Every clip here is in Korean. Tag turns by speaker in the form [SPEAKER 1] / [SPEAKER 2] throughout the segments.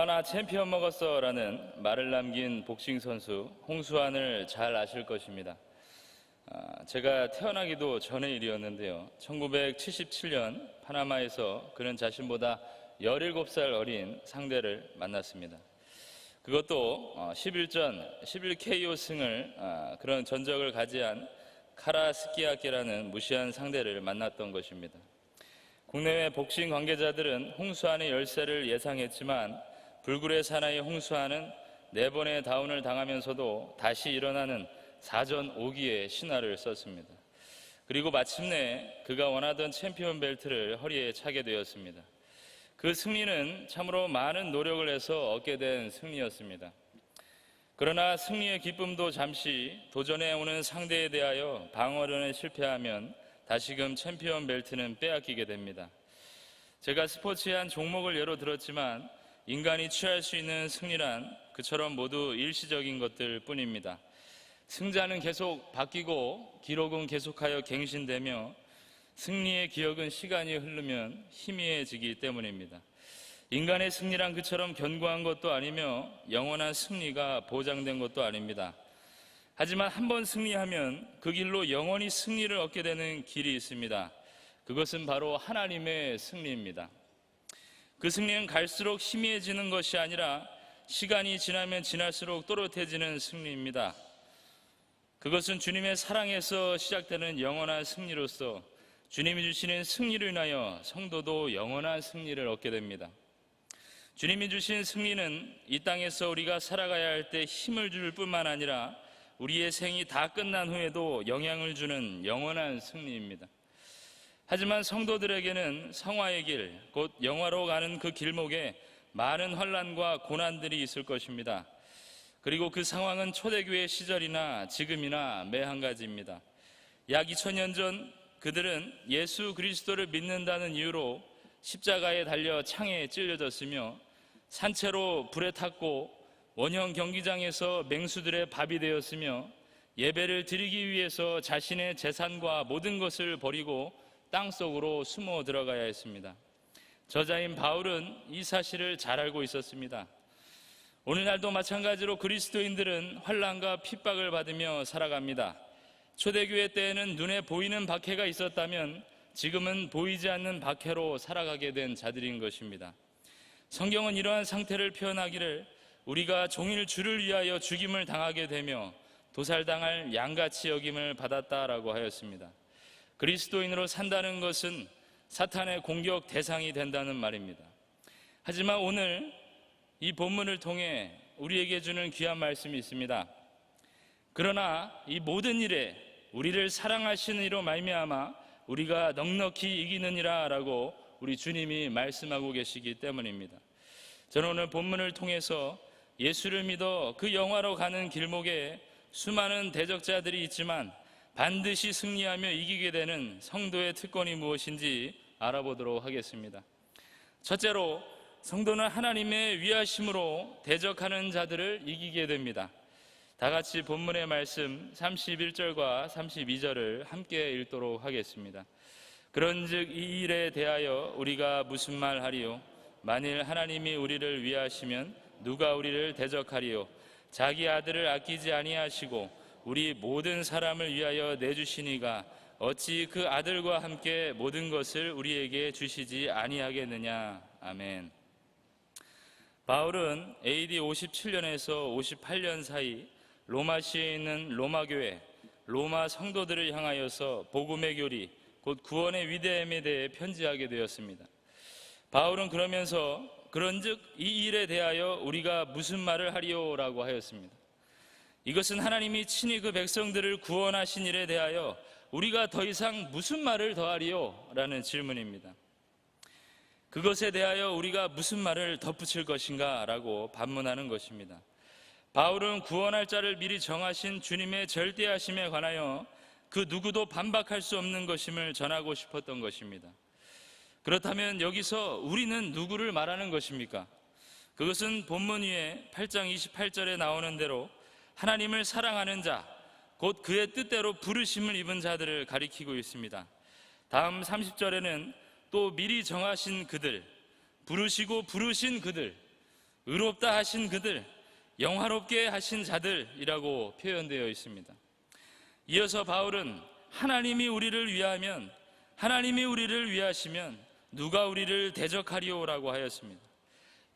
[SPEAKER 1] 너나 챔피언 먹었어 라는 말을 남긴 복싱 선수 홍수환을 잘 아실 것입니다. 제가 태어나기도 전의 일이었는데요. 1977년 파나마에서 그는 자신보다 17살 어린 상대를 만났습니다. 그것도 11전 11KO 승을 그런 전적을 가지한 카라스키아케라는 무시한 상대를 만났던 것입니다. 국내외 복싱 관계자들은 홍수환의 열세를 예상했지만 불굴의 사나이 홍수환은 4번의 다운을 당하면서도 다시 일어나는 4전 5기의 신화를 썼습니다. 그리고 마침내 그가 원하던 챔피언 벨트를 허리에 차게 되었습니다. 그 승리는 참으로 많은 노력을 해서 얻게 된 승리였습니다. 그러나 승리의 기쁨도 잠시 도전해 오는 상대에 대하여 방어전에 실패하면 다시금 챔피언 벨트는 빼앗기게 됩니다. 제가 스포츠의 한 종목을 예로 들었지만 인간이 취할 수 있는 승리란 그처럼 모두 일시적인 것들 뿐입니다. 승자는 계속 바뀌고 기록은 계속하여 갱신되며 승리의 기억은 시간이 흐르면 희미해지기 때문입니다. 인간의 승리란 그처럼 견고한 것도 아니며 영원한 승리가 보장된 것도 아닙니다. 하지만 한번 승리하면 그 길로 영원히 승리를 얻게 되는 길이 있습니다. 그것은 바로 하나님의 승리입니다. 그 승리는 갈수록 희미해지는 것이 아니라 시간이 지나면 지날수록 또렷해지는 승리입니다. 그것은 주님의 사랑에서 시작되는 영원한 승리로서 주님이 주시는 승리를 인하여 성도도 영원한 승리를 얻게 됩니다. 주님이 주신 승리는 이 땅에서 우리가 살아가야 할 때 힘을 줄 뿐만 아니라 우리의 생이 다 끝난 후에도 영향을 주는 영원한 승리입니다. 하지만 성도들에게는 성화의 길, 곧 영화로 가는 그 길목에 많은 환난과 고난들이 있을 것입니다. 그리고 그 상황은 초대교회 시절이나 지금이나 매 한 가지입니다. 약 2000년 전 그들은 예수 그리스도를 믿는다는 이유로 십자가에 달려 창에 찔려졌으며 산채로 불에 탔고 원형 경기장에서 맹수들의 밥이 되었으며 예배를 드리기 위해서 자신의 재산과 모든 것을 버리고 땅속으로 숨어 들어가야 했습니다. 저자인 바울은 이 사실을 잘 알고 있었습니다. 오늘날도 마찬가지로 그리스도인들은 환난과 핍박을 받으며 살아갑니다. 초대교회 때에는 눈에 보이는 박해가 있었다면 지금은 보이지 않는 박해로 살아가게 된 자들인 것입니다. 성경은 이러한 상태를 표현하기를 우리가 종일 주를 위하여 죽임을 당하게 되며 도살당할 양같이 여김을 받았다라고 하였습니다. 그리스도인으로 산다는 것은 사탄의 공격 대상이 된다는 말입니다. 하지만 오늘 이 본문을 통해 우리에게 주는 귀한 말씀이 있습니다. 그러나 이 모든 일에 우리를 사랑하시는 이로 말미암아 우리가 넉넉히 이기느니라 라고 우리 주님이 말씀하고 계시기 때문입니다. 저는 오늘 본문을 통해서 예수를 믿어 그 영화로 가는 길목에 수많은 대적자들이 있지만 반드시 승리하며 이기게 되는 성도의 특권이 무엇인지 알아보도록 하겠습니다. 첫째로 성도는 하나님의 위하심으로 대적하는 자들을 이기게 됩니다. 다 같이 본문의 말씀 31절과 32절을 함께 읽도록 하겠습니다. 그런즉 이 일에 대하여 우리가 무슨 말 하리요? 만일 하나님이 우리를 위하시면 누가 우리를 대적하리요? 자기 아들을 아끼지 아니하시고 우리 모든 사람을 위하여 내주시니가 어찌 그 아들과 함께 모든 것을 우리에게 주시지 아니하겠느냐. 아멘. 바울은 AD 57년에서 58년 사이 로마시에 있는 로마교회, 로마 성도들을 향하여서 복음의 교리, 곧 구원의 위대함에 대해 편지하게 되었습니다. 바울은 그러면서 그런즉 이 일에 대하여 우리가 무슨 말을 하리요라고 하였습니다. 이것은 하나님이 친히 그 백성들을 구원하신 일에 대하여 우리가 더 이상 무슨 말을 더하리요? 라는 질문입니다. 그것에 대하여 우리가 무슨 말을 덧붙일 것인가? 라고 반문하는 것입니다. 바울은 구원할 자를 미리 정하신 주님의 절대하심에 관하여 그 누구도 반박할 수 없는 것임을 전하고 싶었던 것입니다. 그렇다면 여기서 우리는 누구를 말하는 것입니까? 그것은 본문 위에 8장 28절에 나오는 대로 하나님을 사랑하는 자, 곧 그의 뜻대로 부르심을 입은 자들을 가리키고 있습니다. 다음 30절에는 또 미리 정하신 그들, 부르시고 부르신 그들, 의롭다 하신 그들, 영화롭게 하신 자들이라고 표현되어 있습니다. 이어서 바울은 하나님이 우리를 위하면, 하나님이 우리를 위하시면 누가 우리를 대적하리오라고 하였습니다.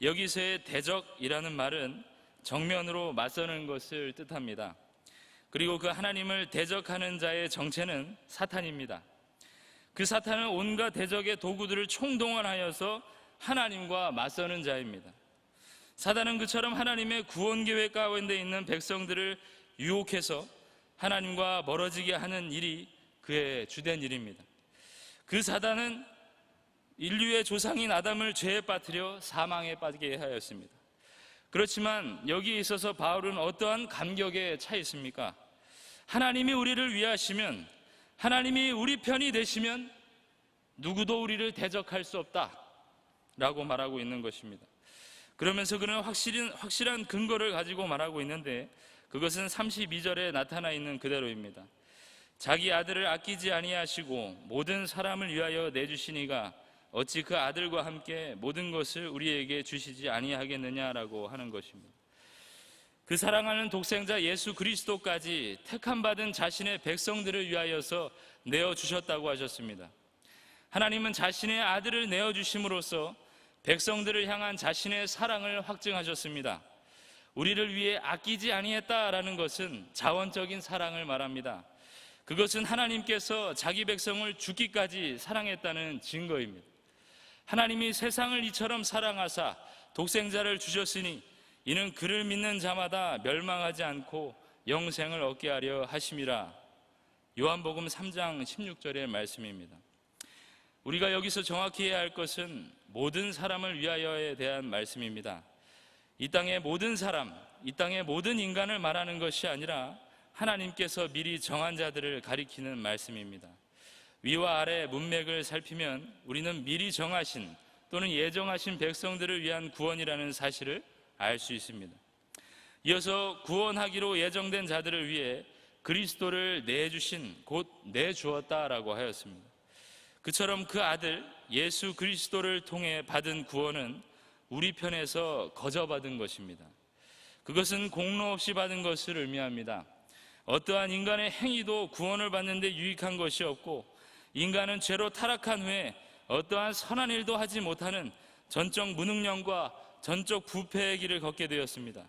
[SPEAKER 1] 여기서의 대적이라는 말은 정면으로 맞서는 것을 뜻합니다. 그리고 그 하나님을 대적하는 자의 정체는 사탄입니다. 그 사탄은 온갖 대적의 도구들을 총동원하여서 하나님과 맞서는 자입니다. 사탄은 그처럼 하나님의 구원 계획 가운데 있는 백성들을 유혹해서 하나님과 멀어지게 하는 일이 그의 주된 일입니다. 그 사탄은 인류의 조상인 아담을 죄에 빠뜨려 사망에 빠지게 하였습니다. 그렇지만 여기에 있어서 바울은 어떠한 감격에 차 있습니까? 하나님이 우리를 위하시면, 하나님이 우리 편이 되시면 누구도 우리를 대적할 수 없다 라고 말하고 있는 것입니다. 그러면서 그는 확실한 근거를 가지고 말하고 있는데, 그것은 32절에 나타나 있는 그대로입니다. 자기 아들을 아끼지 아니하시고 모든 사람을 위하여 내주시니가 어찌 그 아들과 함께 모든 것을 우리에게 주시지 아니하겠느냐라고 하는 것입니다. 그 사랑하는 독생자 예수 그리스도까지 택함받은 자신의 백성들을 위하여서 내어주셨다고 하셨습니다. 하나님은 자신의 아들을 내어주심으로써 백성들을 향한 자신의 사랑을 확증하셨습니다. 우리를 위해 아끼지 아니했다라는 것은 자원적인 사랑을 말합니다. 그것은 하나님께서 자기 백성을 죽기까지 사랑했다는 증거입니다. 하나님이 세상을 이처럼 사랑하사 독생자를 주셨으니 이는 그를 믿는 자마다 멸망하지 않고 영생을 얻게 하려 하심이라. 요한복음 3장 16절의 말씀입니다. 우리가 여기서 정확히 해야 할 것은 모든 사람을 위하여에 대한 말씀입니다. 이 땅의 모든 사람, 이 땅의 모든 인간을 말하는 것이 아니라 하나님께서 미리 정한 자들을 가리키는 말씀입니다. 위와 아래 문맥을 살피면 우리는 미리 정하신 또는 예정하신 백성들을 위한 구원이라는 사실을 알 수 있습니다. 이어서 구원하기로 예정된 자들을 위해 그리스도를 내주신, 곧 내주었다라고 하였습니다. 그처럼 그 아들 예수 그리스도를 통해 받은 구원은 우리 편에서 거저받은 것입니다. 그것은 공로 없이 받은 것을 의미합니다. 어떠한 인간의 행위도 구원을 받는 데 유익한 것이 없고, 인간은 죄로 타락한 후에 어떠한 선한 일도 하지 못하는 전적 무능력과 전적 부패의 길을 걷게 되었습니다.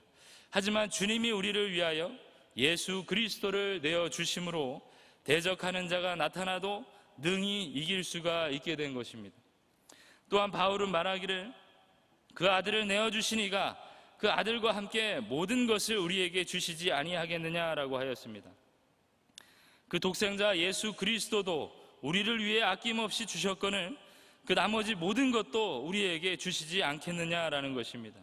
[SPEAKER 1] 하지만 주님이 우리를 위하여 예수 그리스도를 내어주심으로 대적하는 자가 나타나도 능히 이길 수가 있게 된 것입니다. 또한 바울은 말하기를 그 아들을 내어주시니가 그 아들과 함께 모든 것을 우리에게 주시지 아니하겠느냐라고 하였습니다. 그 독생자 예수 그리스도도 우리를 위해 아낌없이 주셨거늘 그 나머지 모든 것도 우리에게 주시지 않겠느냐라는 것입니다.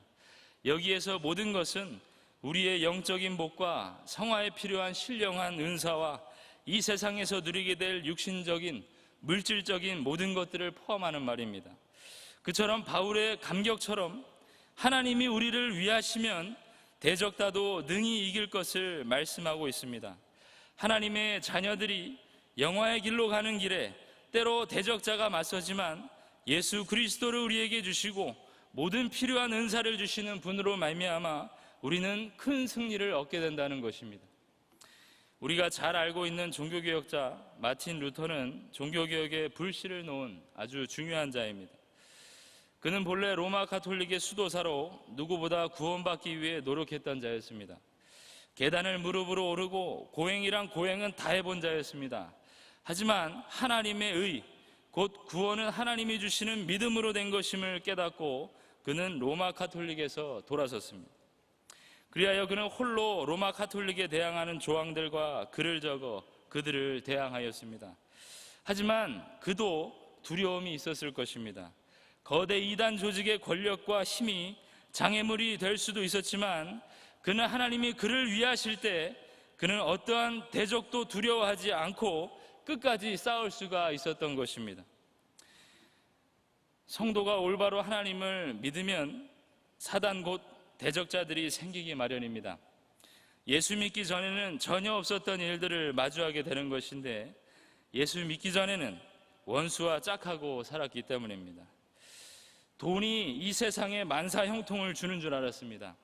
[SPEAKER 1] 여기에서 모든 것은 우리의 영적인 복과 성화에 필요한 신령한 은사와 이 세상에서 누리게 될 육신적인 물질적인 모든 것들을 포함하는 말입니다. 그처럼 바울의 감격처럼 하나님이 우리를 위하시면 대적다도 능히 이길 것을 말씀하고 있습니다. 하나님의 자녀들이 영화의 길로 가는 길에 때로 대적자가 맞서지만 예수 그리스도를 우리에게 주시고 모든 필요한 은사를 주시는 분으로 말미암아 우리는 큰 승리를 얻게 된다는 것입니다. 우리가 잘 알고 있는 종교개혁자 마틴 루터는 종교개혁에 불씨를 놓은 아주 중요한 자입니다. 그는 본래 로마 가톨릭의 수도사로 누구보다 구원받기 위해 노력했던 자였습니다. 계단을 무릎으로 오르고 고행이란 고행은 다 해본 자였습니다. 하지만 하나님의 의, 곧 구원은 하나님이 주시는 믿음으로 된 것임을 깨닫고 그는 로마 가톨릭에서 돌아섰습니다. 그리하여 그는 홀로 로마 가톨릭에 대항하는 조항들과 글을 적어 그들을 대항하였습니다. 하지만 그도 두려움이 있었을 것입니다. 거대 이단 조직의 권력과 힘이 장애물이 될 수도 있었지만 그는 하나님이 그를 위하실 때 그는 어떠한 대적도 두려워하지 않고 끝까지 싸울 수가 있었던 것입니다. 성도가 올바로 하나님을 믿으면 사단 곧 대적자들이 생기기 마련입니다. 예수 믿기 전에는 전혀 없었던 일들을 마주하게 되는 것인데 예수 믿기 전에는 원수와 짝하고 살았기 때문입니다. 돈이 이 세상에 만사 형통을 주는 줄 알았습니다.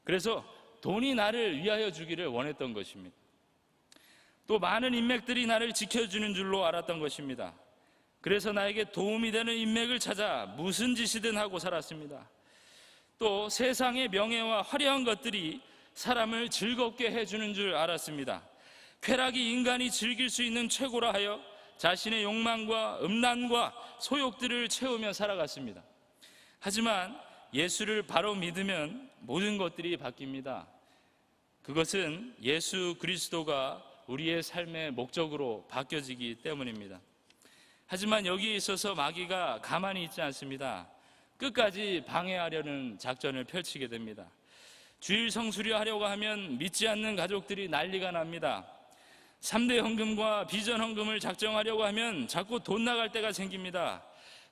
[SPEAKER 1] 그래서 돈이 나를 위하여 주기를 원했던 것입니다. 또 많은 인맥들이 나를 지켜주는 줄로 알았던 것입니다. 그래서 나에게 도움이 되는 인맥을 찾아 무슨 짓이든 하고 살았습니다. 또 세상의 명예와 화려한 것들이 사람을 즐겁게 해주는 줄 알았습니다. 쾌락이 인간이 즐길 수 있는 최고라 하여 자신의 욕망과 음란과 소욕들을 채우며 살아갔습니다. 하지만 예수를 바로 믿으면 모든 것들이 바뀝니다. 그것은 예수 그리스도가 우리의 삶의 목적으로 바뀌어지기 때문입니다. 하지만 여기에 있어서 마귀가 가만히 있지 않습니다. 끝까지 방해하려는 작전을 펼치게 됩니다. 주일 성수를 하려고 하면 믿지 않는 가족들이 난리가 납니다. 3대 헌금과 비전 헌금을 작정하려고 하면 자꾸 돈 나갈 때가 생깁니다.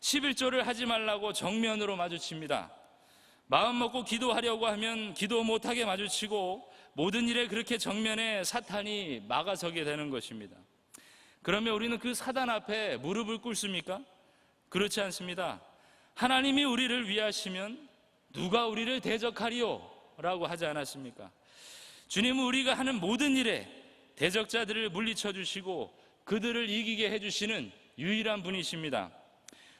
[SPEAKER 1] 11조를 하지 말라고 정면으로 마주칩니다. 마음 먹고 기도하려고 하면 기도 못하게 마주치고 모든 일에 그렇게 정면에 사탄이 막아서게 되는 것입니다. 그러면 우리는 그 사단 앞에 무릎을 꿇습니까? 그렇지 않습니다. 하나님이 우리를 위하시면 누가 우리를 대적하리요? 라고 하지 않았습니까? 주님은 우리가 하는 모든 일에 대적자들을 물리쳐 주시고 그들을 이기게 해주시는 유일한 분이십니다.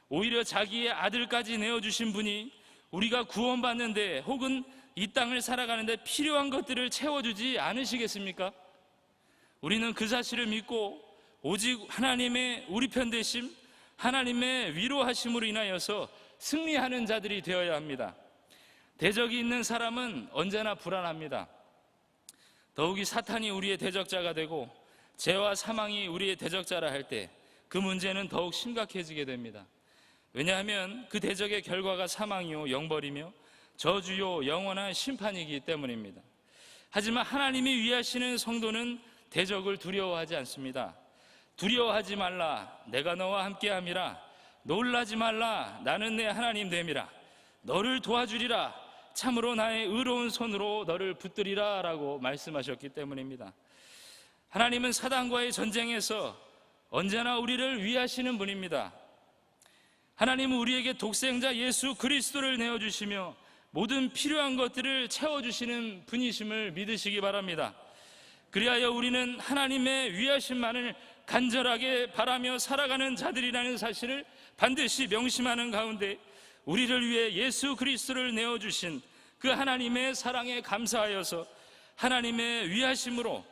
[SPEAKER 1] 오히려 자기의 아들까지 내어주신 분이 우리가 구원받는데 혹은 이 땅을 살아가는데 필요한 것들을 채워주지 않으시겠습니까? 우리는 그 사실을 믿고 오직 하나님의 우리 편 되심, 하나님의 위로하심으로 인하여서 승리하는 자들이 되어야 합니다. 대적이 있는 사람은 언제나 불안합니다. 더욱이 사탄이 우리의 대적자가 되고 죄와 사망이 우리의 대적자라 할 때 그 문제는 더욱 심각해지게 됩니다. 왜냐하면 그 대적의 결과가 사망이요 영벌이며 저주요 영원한 심판이기 때문입니다. 하지만 하나님이 위하시는 성도는 대적을 두려워하지 않습니다. 두려워하지 말라, 내가 너와 함께함이라. 놀라지 말라, 나는 내 하나님 됨이라. 너를 도와주리라, 참으로 나의 의로운 손으로 너를 붙들리라 라고 말씀하셨기 때문입니다. 하나님은 사단과의 전쟁에서 언제나 우리를 위하시는 분입니다. 하나님은 우리에게 독생자 예수 그리스도를 내어주시며 모든 필요한 것들을 채워주시는 분이심을 믿으시기 바랍니다. 그리하여 우리는 하나님의 위하심만을 간절하게 바라며 살아가는 자들이라는 사실을 반드시 명심하는 가운데 우리를 위해 예수 그리스도를 내어주신 그 하나님의 사랑에 감사하여서 하나님의 위하심으로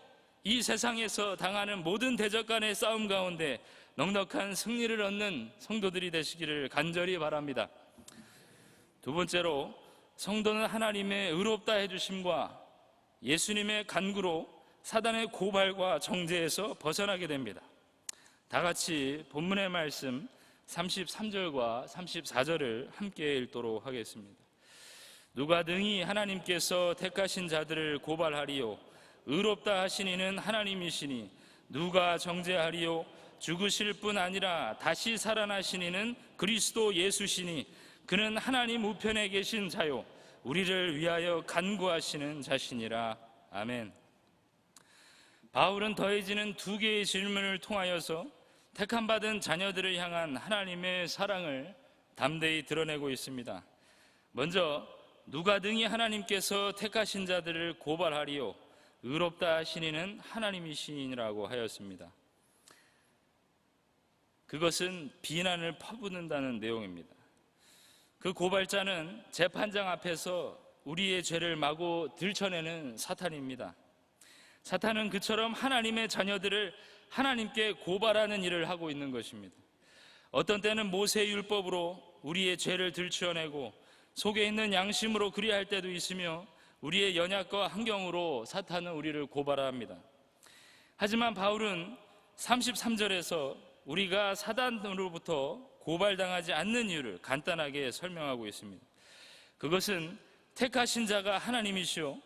[SPEAKER 1] 이 세상에서 당하는 모든 대적 간의 싸움 가운데 넉넉한 승리를 얻는 성도들이 되시기를 간절히 바랍니다. 두 번째로, 성도는 하나님의 의롭다 해주심과 예수님의 간구로 사단의 고발과 정죄에서 벗어나게 됩니다. 다 같이 본문의 말씀 33절과 34절을 함께 읽도록 하겠습니다. 누가 능히 하나님께서 택하신 자들을 고발하리요? 의롭다 하신 이는 하나님이시니 누가 정죄하리요? 죽으실 뿐 아니라 다시 살아나신 이는 그리스도 예수시니 그는 하나님 우편에 계신 자요 우리를 위하여 간구하시는 자시니라. 아멘. 바울은 더해지는 두 개의 질문을 통하여서 택함받은 자녀들을 향한 하나님의 사랑을 담대히 드러내고 있습니다. 먼저 누가 능히 하나님께서 택하신 자들을 고발하리요? 의롭다 하신 이는 하나님이시니라고 하였습니다. 그것은 비난을 퍼붓는다는 내용입니다. 그 고발자는 재판장 앞에서 우리의 죄를 마구 들춰내는 사탄입니다. 사탄은 그처럼 하나님의 자녀들을 하나님께 고발하는 일을 하고 있는 것입니다. 어떤 때는 모세율법으로 우리의 죄를 들추어내고 속에 있는 양심으로 그리할 때도 있으며 우리의 연약과 환경으로 사탄은 우리를 고발합니다. 하지만 바울은 33절에서 우리가 사단으로부터 고발당하지 않는 이유를 간단하게 설명하고 있습니다. 그것은 택하신 자가 하나님이시오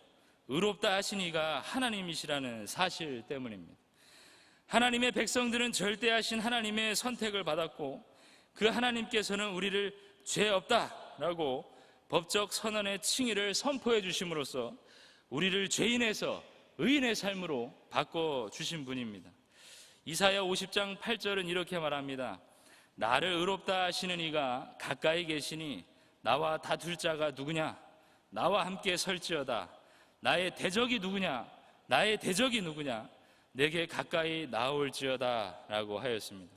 [SPEAKER 1] 의롭다 하신 이가 하나님이시라는 사실 때문입니다. 하나님의 백성들은 절대하신 하나님의 선택을 받았고 그 하나님께서는 우리를 죄 없다라고 법적 선언의 칭의를 선포해 주심으로써 우리를 죄인에서 의인의 삶으로 바꿔주신 분입니다. 이사야 50장 8절은 이렇게 말합니다. 나를 의롭다 하시는 이가 가까이 계시니 나와 다툴 자가 누구냐? 나와 함께 설지어다. 나의 대적이 누구냐? 나의 대적이 누구냐? 내게 가까이 나올지어다 라고 하였습니다.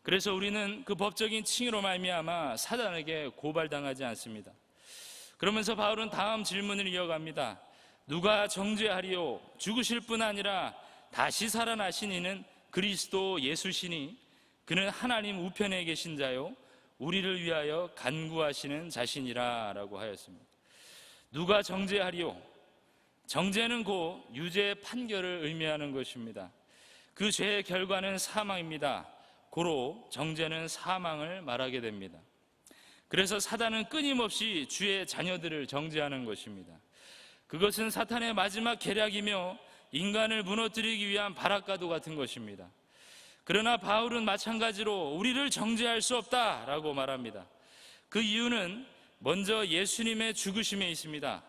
[SPEAKER 1] 그래서 우리는 그 법적인 칭의로 말미암아 사단에게 고발당하지 않습니다. 그러면서 바울은 다음 질문을 이어갑니다. 누가 정죄하리요? 죽으실 뿐 아니라 다시 살아나신 이는 그리스도 예수시니 그는 하나님 우편에 계신 자요 우리를 위하여 간구하시는 자신이라 라고 하였습니다. 누가 정죄하리요? 정죄는 곧 유죄 판결을 의미하는 것입니다. 그 죄의 결과는 사망입니다. 고로 정죄는 사망을 말하게 됩니다. 그래서 사단은 끊임없이 주의 자녀들을 정죄하는 것입니다. 그것은 사탄의 마지막 계략이며 인간을 무너뜨리기 위한 바락가도 같은 것입니다. 그러나 바울은 마찬가지로 우리를 정죄할 수 없다라고 말합니다. 그 이유는 먼저 예수님의 죽으심에 있습니다.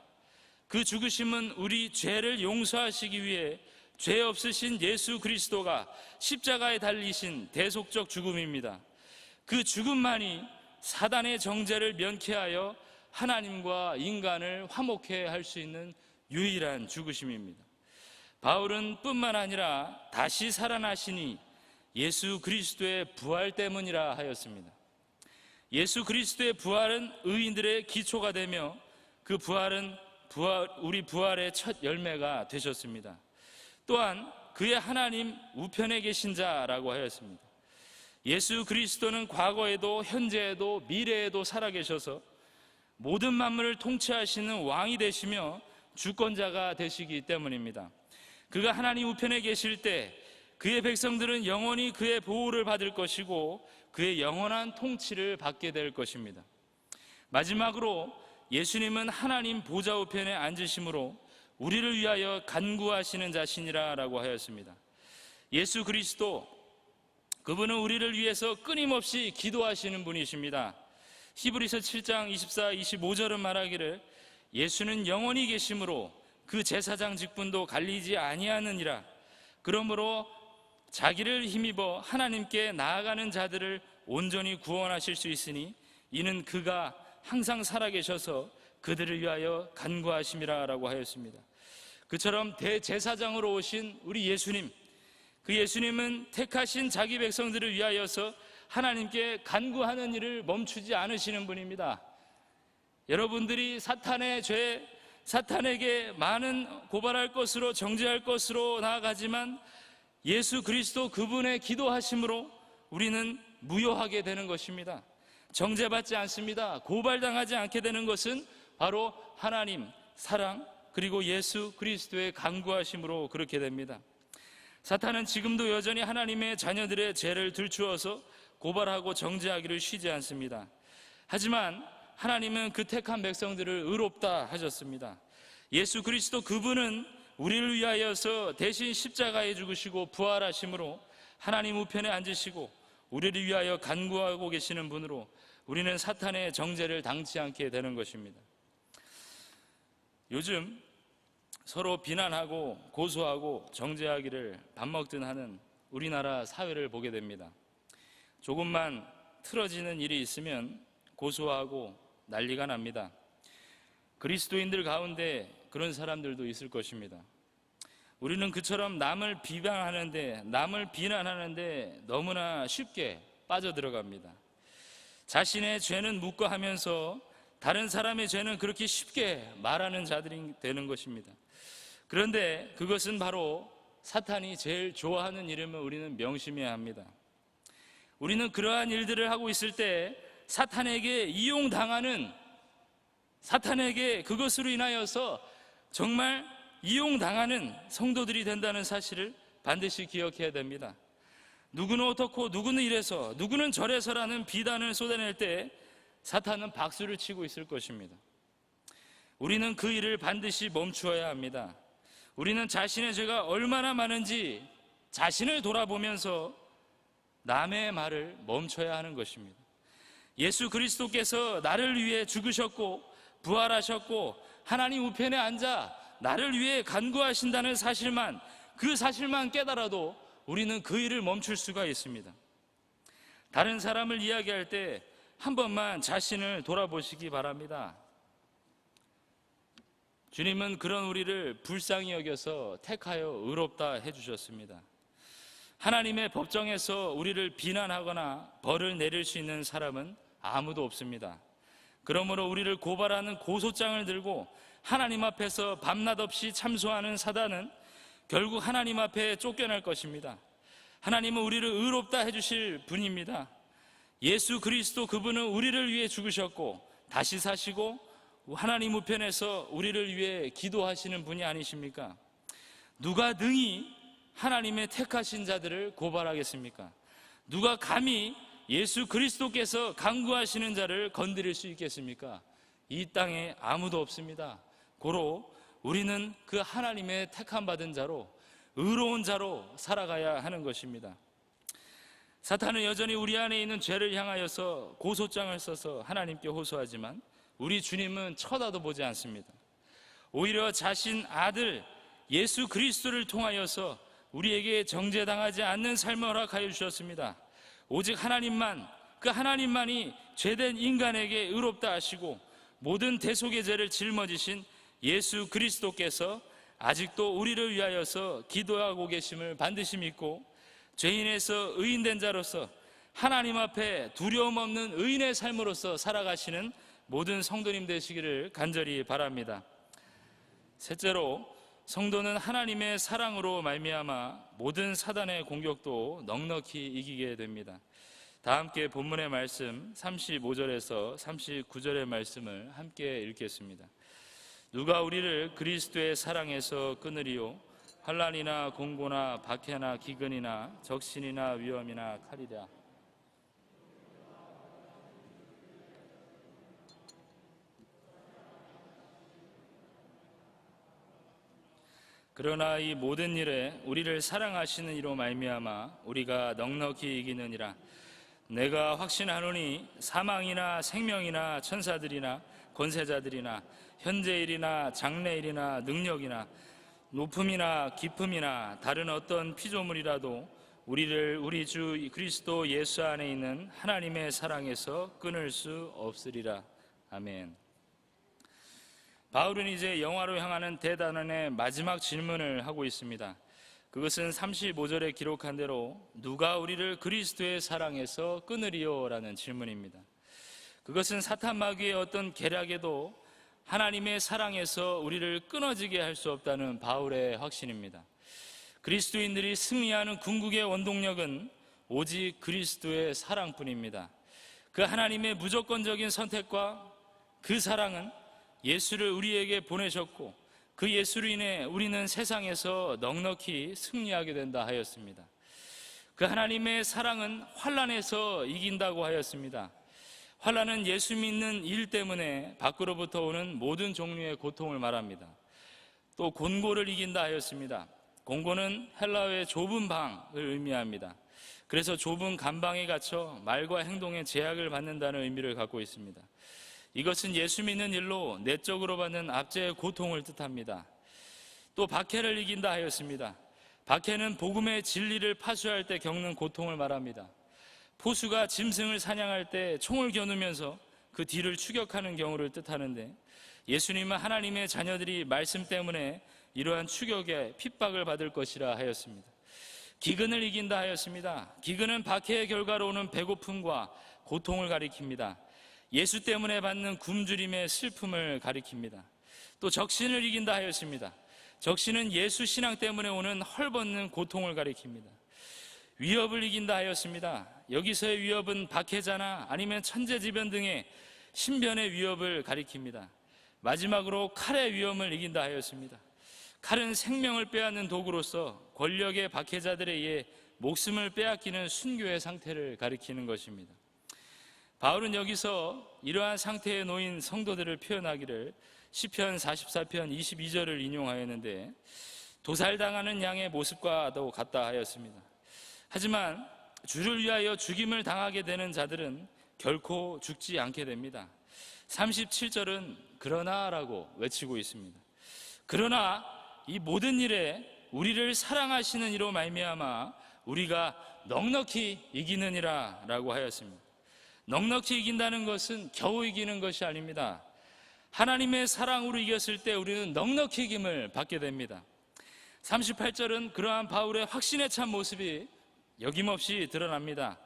[SPEAKER 1] 그 죽으심은 우리 죄를 용서하시기 위해 죄 없으신 예수 그리스도가 십자가에 달리신 대속적 죽음입니다. 그 죽음만이 사단의 정죄를 면케하여 하나님과 인간을 화목해 할 수 있는 유일한 죽으심입니다. 바울은 뿐만 아니라 다시 살아나시니 예수 그리스도의 부활 때문이라 하였습니다. 예수 그리스도의 부활은 의인들의 기초가 되며 그 부활은 우리 부활의 첫 열매가 되셨습니다. 또한 그의 하나님 우편에 계신 자라고 하였습니다. 예수 그리스도는 과거에도 현재에도 미래에도 살아계셔서 모든 만물을 통치하시는 왕이 되시며 주권자가 되시기 때문입니다. 그가 하나님 우편에 계실 때 그의 백성들은 영원히 그의 보호를 받을 것이고 그의 영원한 통치를 받게 될 것입니다. 마지막으로 예수님은 하나님 보좌 우편에 앉으심으로 우리를 위하여 간구하시는 자신이라 라고 하였습니다. 예수 그리스도, 그분은 우리를 위해서 끊임없이 기도하시는 분이십니다. 히브리서 7장 24, 25절은 말하기를 예수는 영원히 계심으로 그 제사장 직분도 갈리지 아니하느니라. 그러므로 자기를 힘입어 하나님께 나아가는 자들을 온전히 구원하실 수 있으니 이는 그가 항상 살아계셔서 그들을 위하여 간구하심이라 라고 하였습니다. 그처럼 대제사장으로 오신 우리 예수님, 그 예수님은 택하신 자기 백성들을 위하여서 하나님께 간구하는 일을 멈추지 않으시는 분입니다. 여러분들이 사탄의 죄, 사탄에게 많은 고발할 것으로 정죄할 것으로 나아가지만 예수 그리스도 그분의 기도하심으로 우리는 무효하게 되는 것입니다. 정죄받지 않습니다. 고발당하지 않게 되는 것은 바로 하나님, 사랑, 그리고 예수 그리스도의 간구하심으로 그렇게 됩니다. 사탄은 지금도 여전히 하나님의 자녀들의 죄를 들추어서 고발하고 정죄하기를 쉬지 않습니다. 하지만 하나님은 그 택한 백성들을 의롭다 하셨습니다. 예수 그리스도 그분은 우리를 위하여서 대신 십자가에 죽으시고 부활하심으로 하나님 우편에 앉으시고 우리를 위하여 간구하고 계시는 분으로 우리는 사탄의 정죄를 당치 않게 되는 것입니다. 요즘 서로 비난하고 고소하고 정죄하기를 밥 먹든 하는 우리나라 사회를 보게 됩니다. 조금만 틀어지는 일이 있으면 고소하고 난리가 납니다. 그리스도인들 가운데 그런 사람들도 있을 것입니다. 우리는 그처럼 남을 비방하는데, 남을 비난하는데 너무나 쉽게 빠져들어갑니다. 자신의 죄는 묵과하면서 다른 사람의 죄는 그렇게 쉽게 말하는 자들이 되는 것입니다. 그런데 그것은 바로 사탄이 제일 좋아하는 일임을 우리는 명심해야 합니다. 우리는 그러한 일들을 하고 있을 때 사탄에게 이용당하는, 사탄에게 그것으로 인하여서 정말 이용당하는 성도들이 된다는 사실을 반드시 기억해야 됩니다. 누구는 어떻고 누구는 이래서 누구는 저래서라는 비단을 쏟아낼 때 사탄은 박수를 치고 있을 것입니다. 우리는 그 일을 반드시 멈추어야 합니다. 우리는 자신의 죄가 얼마나 많은지 자신을 돌아보면서 남의 말을 멈춰야 하는 것입니다. 예수 그리스도께서 나를 위해 죽으셨고 부활하셨고 하나님 우편에 앉아 나를 위해 간구하신다는 사실만, 그 사실만 깨달아도 우리는 그 일을 멈출 수가 있습니다. 다른 사람을 이야기할 때 한 번만 자신을 돌아보시기 바랍니다. 주님은 그런 우리를 불쌍히 여겨서 택하여 의롭다 해주셨습니다. 하나님의 법정에서 우리를 비난하거나 벌을 내릴 수 있는 사람은 아무도 없습니다. 그러므로 우리를 고발하는 고소장을 들고 하나님 앞에서 밤낮 없이 참소하는 사단은 결국 하나님 앞에 쫓겨날 것입니다. 하나님은 우리를 의롭다 해주실 분입니다. 예수 그리스도 그분은 우리를 위해 죽으셨고 다시 사시고 하나님 우편에서 우리를 위해 기도하시는 분이 아니십니까? 누가 능히 하나님의 택하신 자들을 고발하겠습니까? 누가 감히 예수 그리스도께서 간구하시는 자를 건드릴 수 있겠습니까? 이 땅에 아무도 없습니다. 고로 우리는 그 하나님의 택함 받은 자로, 의로운 자로 살아가야 하는 것입니다. 사탄은 여전히 우리 안에 있는 죄를 향하여서 고소장을 써서 하나님께 호소하지만 우리 주님은 쳐다도 보지 않습니다. 오히려 자신 아들 예수 그리스도를 통하여서 우리에게 정죄당하지 않는 삶을 허락하여 주셨습니다. 오직 하나님만, 그 하나님만이 죄된 인간에게 의롭다 하시고 모든 대속의 죄를 짊어지신 예수 그리스도께서 아직도 우리를 위하여서 기도하고 계심을 반드시 믿고 죄인에서 의인된 자로서 하나님 앞에 두려움 없는 의인의 삶으로서 살아가시는 모든 성도님 되시기를 간절히 바랍니다. 셋째로, 성도는 하나님의 사랑으로 말미암아 모든 사단의 공격도 넉넉히 이기게 됩니다. 다 함께 본문의 말씀 35절에서 39절의 말씀을 함께 읽겠습니다. 누가 우리를 그리스도의 사랑에서 끊으리요? 환난이나 공고나 박해나 기근이나 적신이나 위험이나 칼이랴. 그러나 이 모든 일에 우리를 사랑하시는 이로 말미암아 우리가 넉넉히 이기느니라. 내가 확신하노니 사망이나 생명이나 천사들이나 권세자들이나 현재일이나 장래일이나 능력이나 높음이나 깊음이나 다른 어떤 피조물이라도 우리를 우리 주 그리스도 예수 안에 있는 하나님의 사랑에서 끊을 수 없으리라. 아멘. 바울은 이제 영화로 향하는 대단원의 마지막 질문을 하고 있습니다. 그것은 35절에 기록한 대로 누가 우리를 그리스도의 사랑에서 끊으리요? 라는 질문입니다. 그것은 사탄 마귀의 어떤 계략에도 하나님의 사랑에서 우리를 끊어지게 할 수 없다는 바울의 확신입니다. 그리스도인들이 승리하는 궁극의 원동력은 오직 그리스도의 사랑뿐입니다. 그 하나님의 무조건적인 선택과 그 사랑은 예수를 우리에게 보내셨고 그 예수로 인해 우리는 세상에서 넉넉히 승리하게 된다 하였습니다. 그 하나님의 사랑은 환난에서 이긴다고 하였습니다. 환난은 예수 믿는 일 때문에 밖으로부터 오는 모든 종류의 고통을 말합니다. 또 곤고를 이긴다 하였습니다. 곤고는 헬라어의 좁은 방을 의미합니다. 그래서 좁은 감방에 갇혀 말과 행동에 제약을 받는다는 의미를 갖고 있습니다. 이것은 예수 믿는 일로 내적으로 받는 압제의 고통을 뜻합니다. 또 박해를 이긴다 하였습니다. 박해는 복음의 진리를 파수할 때 겪는 고통을 말합니다. 포수가 짐승을 사냥할 때 총을 겨누면서 그 뒤를 추격하는 경우를 뜻하는데 예수님은 하나님의 자녀들이 말씀 때문에 이러한 추격에 핍박을 받을 것이라 하였습니다. 기근을 이긴다 하였습니다. 기근은 박해의 결과로 오는 배고픔과 고통을 가리킵니다. 예수 때문에 받는 굶주림의 슬픔을 가리킵니다. 또 적신을 이긴다 하였습니다. 적신은 예수 신앙 때문에 오는 헐벗는 고통을 가리킵니다. 위협을 이긴다 하였습니다. 여기서의 위협은 박해자나 아니면 천재지변 등의 신변의 위협을 가리킵니다. 마지막으로 칼의 위험을 이긴다 하였습니다. 칼은 생명을 빼앗는 도구로서 권력의 박해자들에 의해 목숨을 빼앗기는 순교의 상태를 가리키는 것입니다. 바울은 여기서 이러한 상태에 놓인 성도들을 표현하기를 시편 44편 22절을 인용하였는데 도살당하는 양의 모습과도 같다 하였습니다. 하지만 주를 위하여 죽임을 당하게 되는 자들은 결코 죽지 않게 됩니다. 37절은 그러나라고 외치고 있습니다. 그러나 이 모든 일에 우리를 사랑하시는 이로 말미암아 우리가 넉넉히 이기느니라 라고 하였습니다. 넉넉히 이긴다는 것은 겨우 이기는 것이 아닙니다. 하나님의 사랑으로 이겼을 때 우리는 넉넉히 이김을 받게 됩니다. 38절은 그러한 바울의 확신에 찬 모습이 여김없이 드러납니다.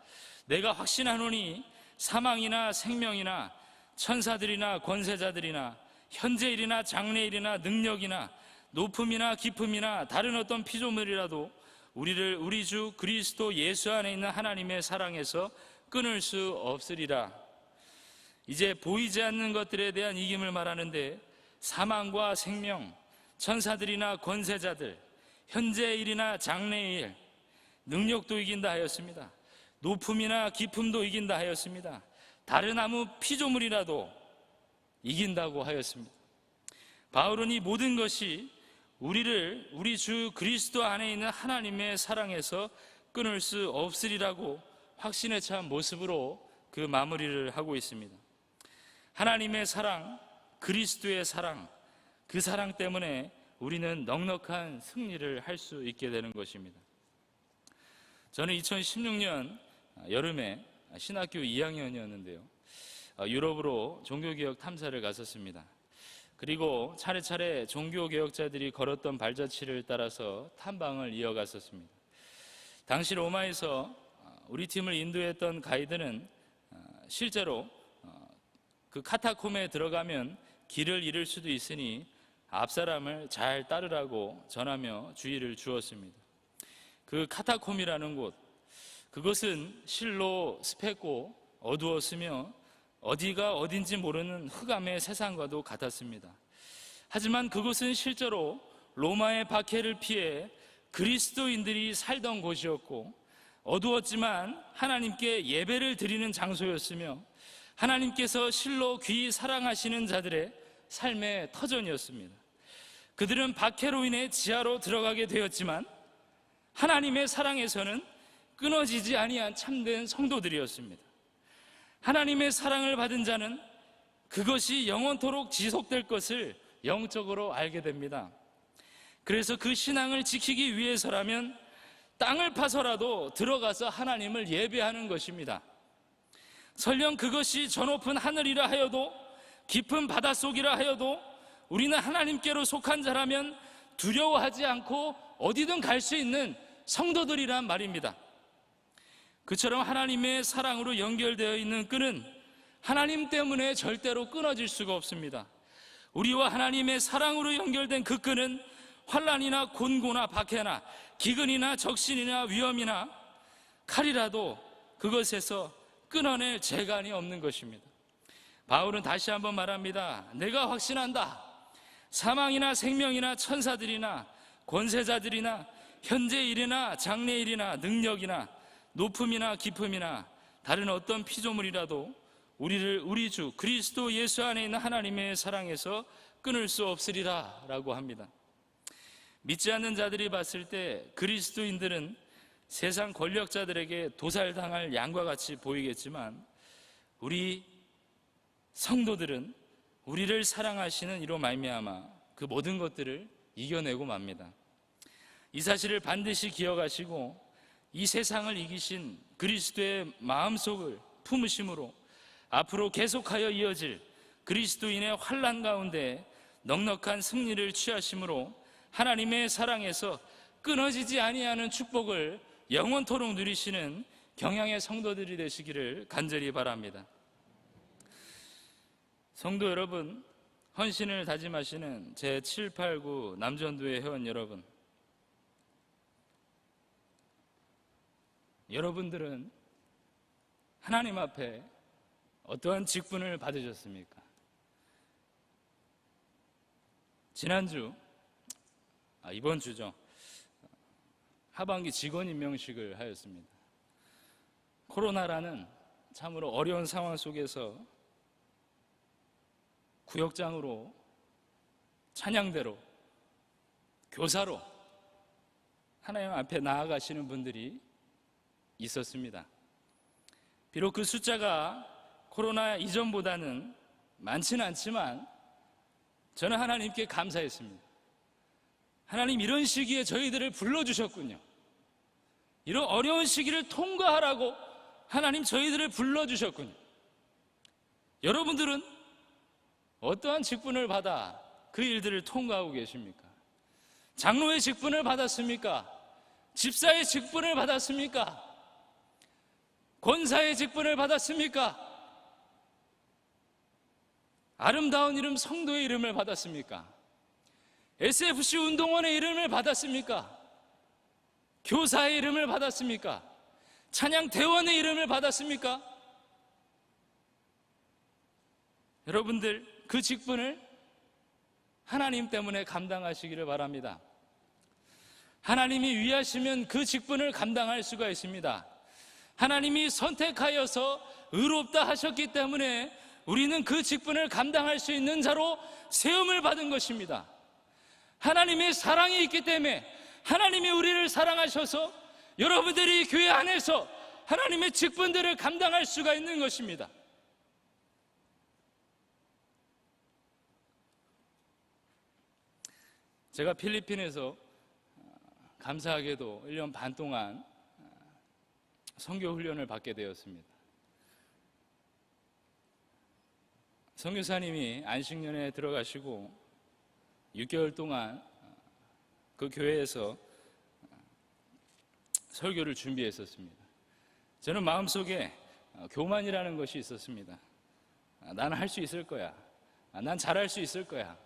[SPEAKER 1] 내가 확신하노니 사망이나 생명이나 천사들이나 권세자들이나 현재일이나 장래일이나 능력이나 높음이나 깊음이나 다른 어떤 피조물이라도 우리를 우리 주 그리스도 예수 안에 있는 하나님의 사랑에서 끊을 수 없으리라. 이제 보이지 않는 것들에 대한 이김을 말하는데 사망과 생명, 천사들이나 권세자들, 현재의 일이나 장래의 일, 능력도 이긴다 하였습니다. 높음이나 깊음도 이긴다 하였습니다. 다른 아무 피조물이라도 이긴다고 하였습니다. 바울은 이 모든 것이 우리를 우리 주 그리스도 안에 있는 하나님의 사랑에서 끊을 수 없으리라고 확신에 찬 모습으로 그 마무리를 하고 있습니다. 하나님의 사랑, 그리스도의 사랑, 그 사랑 때문에 우리는 넉넉한 승리를 할 수 있게 되는 것입니다. 저는 2016년 여름에 신학교 2학년이었는데요. 유럽으로 종교개혁 탐사를 갔었습니다. 그리고 차례차례 종교개혁자들이 걸었던 발자취를 따라서 탐방을 이어갔었습니다. 당시 로마에서 우리 팀을 인도했던 가이드는 실제로 그 카타콤에 들어가면 길을 잃을 수도 있으니 앞사람을 잘 따르라고 전하며 주의를 주었습니다. 그 카타콤이라는 곳, 그것은 실로 습했고 어두웠으며 어디가 어딘지 모르는 흑암의 세상과도 같았습니다. 하지만 그곳은 실제로 로마의 박해를 피해 그리스도인들이 살던 곳이었고 어두웠지만 하나님께 예배를 드리는 장소였으며 하나님께서 실로 귀히 사랑하시는 자들의 삶의 터전이었습니다. 그들은 박해로 인해 지하로 들어가게 되었지만 하나님의 사랑에서는 끊어지지 아니한 참된 성도들이었습니다. 하나님의 사랑을 받은 자는 그것이 영원토록 지속될 것을 영적으로 알게 됩니다. 그래서 그 신앙을 지키기 위해서라면 땅을 파서라도 들어가서 하나님을 예배하는 것입니다. 설령 그것이 저 높은 하늘이라 하여도 깊은 바닷속이라 하여도 우리는 하나님께로 속한 자라면 두려워하지 않고 어디든 갈 수 있는 성도들이란 말입니다. 그처럼 하나님의 사랑으로 연결되어 있는 끈은 하나님 때문에 절대로 끊어질 수가 없습니다. 우리와 하나님의 사랑으로 연결된 그 끈은 환난이나 곤고나 박해나 기근이나 적신이나 위험이나 칼이라도 그것에서 끊어낼 재간이 없는 것입니다. 바울은 다시 한번 말합니다. 내가 확신한다. 사망이나 생명이나 천사들이나 권세자들이나 현재 일이나 장래 일이나 능력이나 높음이나 깊음이나 다른 어떤 피조물이라도 우리를 우리 주 그리스도 예수 안에 있는 하나님의 사랑에서 끊을 수 없으리라 라고 합니다. 믿지 않는 자들이 봤을 때 그리스도인들은 세상 권력자들에게 도살당할 양과 같이 보이겠지만 우리 성도들은 우리를 사랑하시는 이로 말미암아 그 모든 것들을 이겨내고 맙니다. 이 사실을 반드시 기억하시고 이 세상을 이기신 그리스도의 마음속을 품으심으로 앞으로 계속하여 이어질 그리스도인의 환난 가운데 넉넉한 승리를 취하심으로 하나님의 사랑에서 끊어지지 아니하는 축복을 영원토록 누리시는 경향의 성도들이 되시기를 간절히 바랍니다. 성도 여러분, 헌신을 다짐하시는 제789 남전도회 회원 여러분, 여러분들은 하나님 앞에 어떠한 직분을 받으셨습니까? 지난주, 이번 주죠. 하반기 직원 임명식을 하였습니다. 코로나라는 참으로 어려운 상황 속에서 구역장으로, 찬양대로, 교사로 하나님 앞에 나아가시는 분들이 있었습니다. 비록 그 숫자가 코로나 이전보다는 많지는 않지만 저는 하나님께 감사했습니다. 하나님, 이런 시기에 저희들을 불러주셨군요. 이런 어려운 시기를 통과하라고 하나님 저희들을 불러주셨군요. 여러분들은 어떠한 직분을 받아 그 일들을 통과하고 계십니까? 장로의 직분을 받았습니까? 집사의 직분을 받았습니까? 권사의 직분을 받았습니까? 아름다운 이름 성도의 이름을 받았습니까? SFC 운동원의 이름을 받았습니까? 교사의 이름을 받았습니까? 찬양 대원의 이름을 받았습니까? 여러분들 그 직분을 하나님 때문에 감당하시기를 바랍니다. 하나님이 위하시면 그 직분을 감당할 수가 있습니다. 하나님이 선택하여서 의롭다 하셨기 때문에 우리는 그 직분을 감당할 수 있는 자로 세움을 받은 것입니다. 하나님의 사랑이 있기 때문에 하나님이 우리를 사랑하셔서 여러분들이 교회 안에서 하나님의 직분들을 감당할 수가 있는 것입니다. 제가 필리핀에서 감사하게도 1년 반 동안 선교 훈련을 받게 되었습니다. 선교사님이 안식년에 들어가시고 6개월 동안 그 교회에서 설교를 준비했었습니다. 저는 마음속에 교만이라는 것이 있었습니다. 나는 할 수 있을 거야. 난 잘할 수 있을 거야.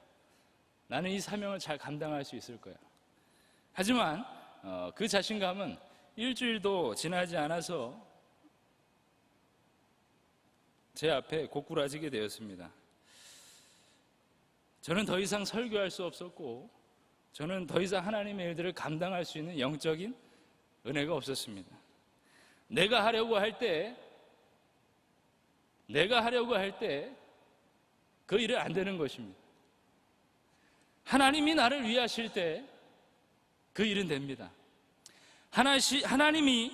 [SPEAKER 1] 나는 이 사명을 잘 감당할 수 있을 거야. 하지만 그 자신감은 일주일도 지나지 않아서 제 앞에 고꾸라지게 되었습니다. 저는 더 이상 설교할 수 없었고, 저는 더 이상 하나님의 일들을 감당할 수 있는 영적인 은혜가 없었습니다. 내가 하려고 할 때 그 일은 안 되는 것입니다. 하나님이 나를 위하실 때 그 일은 됩니다. 하나님이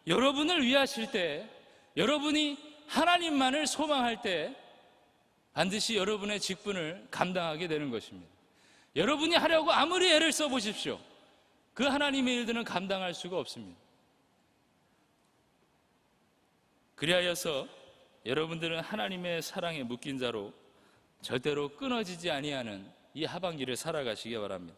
[SPEAKER 1] 여러분을 위하실 때, 여러분이 하나님만을 소망할 때 반드시 여러분의 직분을 감당하게 되는 것입니다. 여러분이 하려고 아무리 애를 써보십시오. 그 하나님의 일들은 감당할 수가 없습니다. 그리하여서 여러분들은 하나님의 사랑에 묶인 자로 절대로 끊어지지 아니하는 이 하반기를 살아가시기 바랍니다.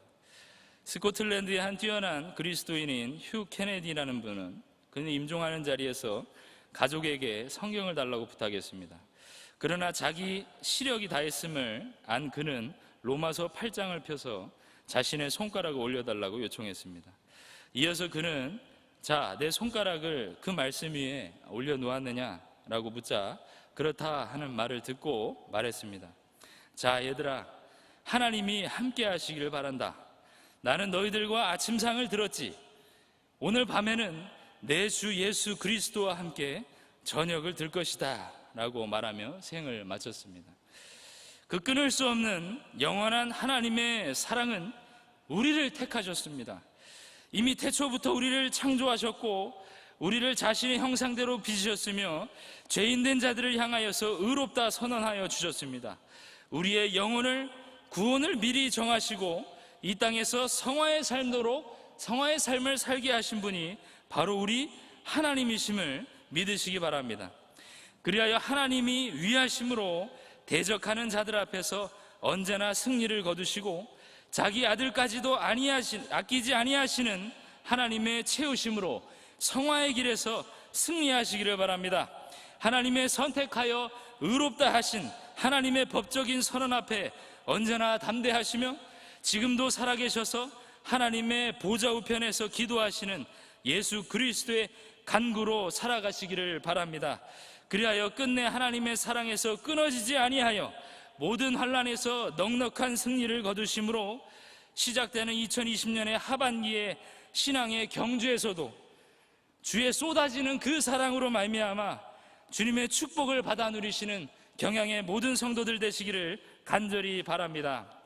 [SPEAKER 1] 스코틀랜드의 한 뛰어난 그리스도인인 휴 케네디라는 분은 그는 임종하는 자리에서 가족에게 성경을 달라고 부탁했습니다. 그러나 자기 시력이 다했음을 안 그는 로마서 8장을 펴서 자신의 손가락을 올려달라고 요청했습니다. 이어서 그는 자, 내 손가락을 그 말씀 위에 올려놓았느냐라고 묻자 그렇다 하는 말을 듣고 말했습니다. 자, 얘들아, 하나님이 함께 하시기를 바란다. 나는 너희들과 아침상을 들었지. 오늘 밤에는 내 주 예수 그리스도와 함께 저녁을 들 것이다 라고 말하며 생을 마쳤습니다. 그 끊을 수 없는 영원한 하나님의 사랑은 우리를 택하셨습니다. 이미 태초부터 우리를 창조하셨고 우리를 자신의 형상대로 빚으셨으며 죄인된 자들을 향하여서 의롭다 선언하여 주셨습니다. 우리의 영혼을 구원을 미리 정하시고 이 땅에서 성화의 삶을 살게 하신 분이 바로 우리 하나님이심을 믿으시기 바랍니다. 그리하여 하나님이 위하심으로 대적하는 자들 앞에서 언제나 승리를 거두시고 자기 아들까지도 아끼지 아니하시는 하나님의 채우심으로 성화의 길에서 승리하시기를 바랍니다. 하나님의 선택하여 의롭다 하신 하나님의 법적인 선언 앞에 언제나 담대하시며 지금도 살아계셔서 하나님의 보좌 우편에서 기도하시는 예수 그리스도의 간구로 살아가시기를 바랍니다. 그리하여 끝내 하나님의 사랑에서 끊어지지 아니하여 모든 환난에서 넉넉한 승리를 거두심으로 시작되는 2020년의 하반기의 신앙의 경주에서도 주의 쏟아지는 그 사랑으로 말미암아 주님의 축복을 받아 누리시는 경향의 모든 성도들 되시기를 간절히 바랍니다.